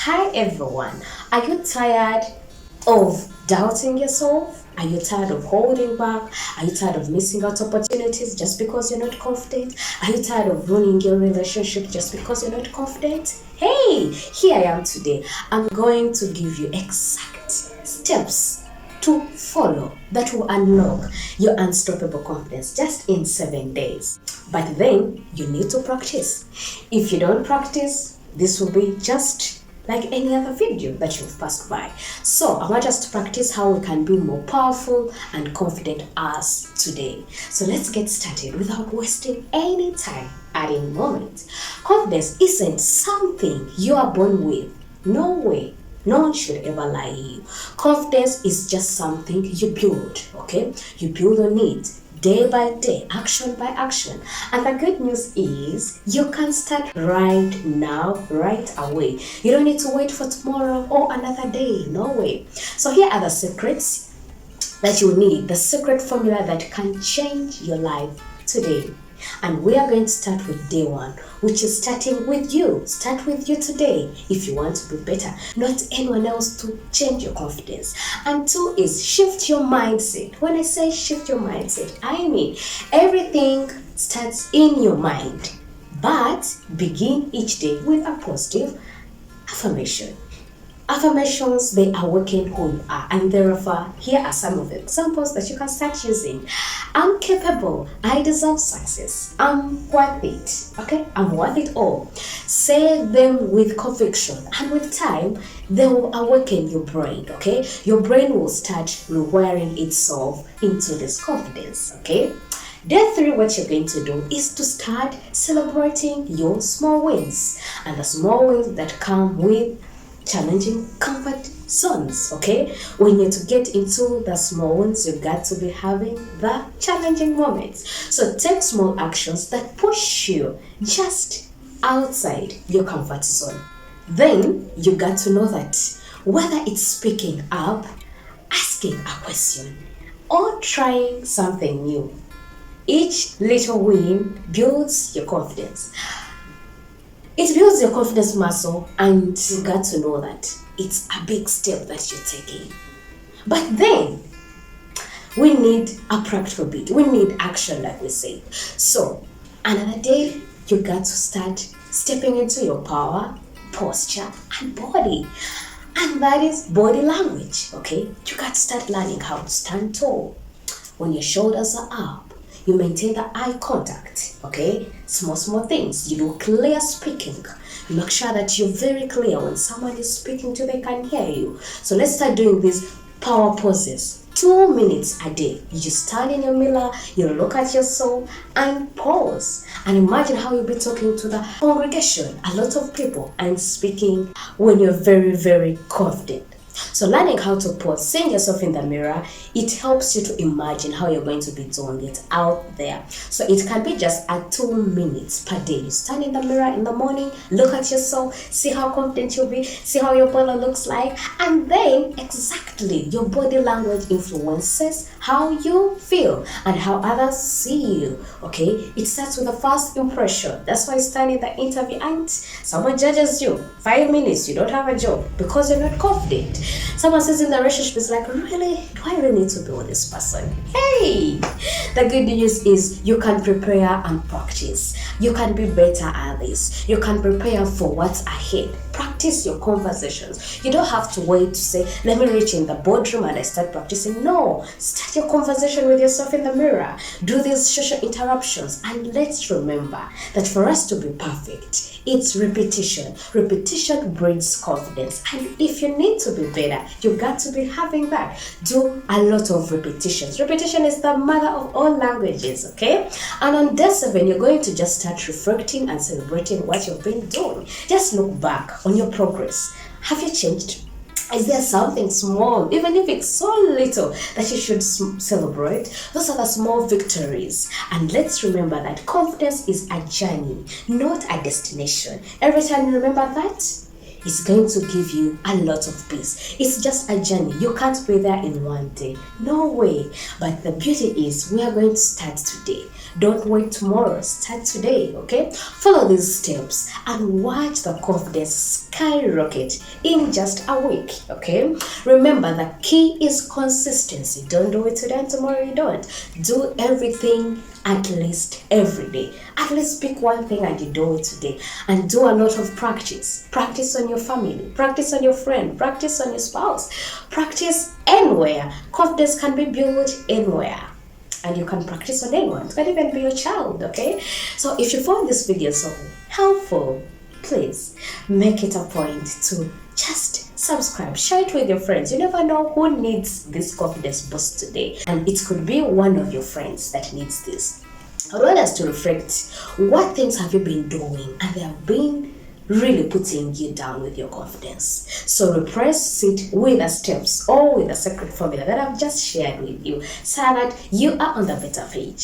Hi everyone. Are you tired of doubting yourself? Are you tired of holding back? Are you tired of missing out opportunities just because you're not confident? Are you tired of ruining your relationship just because you're not confident? Hey, here I am today. I'm going to give you exact steps to follow that will unlock your unstoppable confidence just in 7 days. But then you need to practice. If you don't practice, this will be just like any other video that you've passed by. So I want us to practice how we can be more powerful and confident as today. So let's get started without wasting any time at any moment. Confidence isn't something you are born with. No way. No one should ever lie to you. Confidence is just something you build, okay? You build on it day by day, action by action. And the good news is you can start right now, right away. You don't need to wait for tomorrow or another day. No way. So here are the secrets that you need, the secret formula that can change your life today. And we are going to start with day one, which is starting with you. Start with you today if you want to be better, not anyone else to change your confidence. And two is shift your mindset. When I say shift your mindset, I mean everything starts in your mind, but begin each day with a positive affirmation. Affirmations, they awaken who you are, and therefore here are some of the examples that you can start using. I'm capable, I deserve success, I'm worth it, okay? I'm worth it all. Say them with conviction, and with time they will awaken your brain, okay? Your brain will start rewiring itself into this confidence, okay? Day three, what you're going to do is to start celebrating your small wins, and the small wins that come with challenging comfort zones. Okay, we need to get into the small ones. You got to be having the challenging moments. So take small actions that push you just outside your comfort zone. Then you got to know that whether it's speaking up, asking a question, or trying something new, each little win builds your confidence. It builds your confidence muscle, and you got to know that it's a big step that you're taking. But then we need a practical bit. We need action, like we say. So another day, you got to start stepping into your power, posture, and body. And that is body language. Okay, you got to start learning how to stand tall when your shoulders are up. You maintain the eye contact, okay? Small things. You do clear speaking. You make sure that you're very clear when someone is speaking to, they can hear you. So let's start doing these power poses. 2 minutes a day. You just stand in your mirror, you look at yourself and pause. And imagine how you'll be talking to the congregation, a lot of people, and speaking when you're very, very confident. So learning how to pause, seeing yourself in the mirror, it helps you to imagine how you're going to be doing it out there. So it can be just at 2 minutes per day. You stand in the mirror in the morning, look at yourself, see how confident you'll be, see how your body looks like, and then exactly your body language influences how you feel and how others see you. Okay, it starts with the first impression. That's why you stand in the interview and someone judges you. 5 minutes, you don't have a job because you're not confident. Someone says in the relationship, is like, really? Do I really need to be with this person? Hey! The good news is you can prepare and practice. You can be better at this. You can prepare for what's ahead. Practice your conversations. You don't have to wait to say, let me reach in the boardroom and I start practicing. No, start your conversation with yourself in the mirror. Do these social interruptions. And let's remember that for us to be perfect, it's repetition. Repetition breeds confidence. And if you need to be better, you got to be having that. Do a lot of repetitions. Repetition is the mother of all languages, okay? And on day 7, you're going to just start reflecting and celebrating what you've been doing. Just look back on your progress. Have you changed? Is there something small, even if it's so little, that you should celebrate? Those are the small victories. And let's remember that confidence is a journey, not a destination. Every time you remember that, It's going to give you a lot of peace. It's just a journey. You can't be there in one day. No way. But the beauty is we are going to start today. Don't wait tomorrow. Start today, okay? Follow these steps and watch the confidence skyrocket in just a week, okay? Remember, the key is consistency. Don't do it today and tomorrow you don't. Do everything at least every day. At least pick one thing and you do it today. And do a lot of practice. Practice on your family. Practice on your friend. Practice on your spouse. Practice anywhere. Confidence can be built anywhere. And you can practice on anyone. It can even be your child, okay? So if you found this video so helpful, please make it a point to just subscribe, share it with your friends. You never know who needs this confidence boost today, and it could be one of your friends that needs this. I want us to reflect, what things have you been doing and they have been really putting you down with your confidence? So repress it with the steps or with the secret formula that I've just shared with you so that you are on the better page.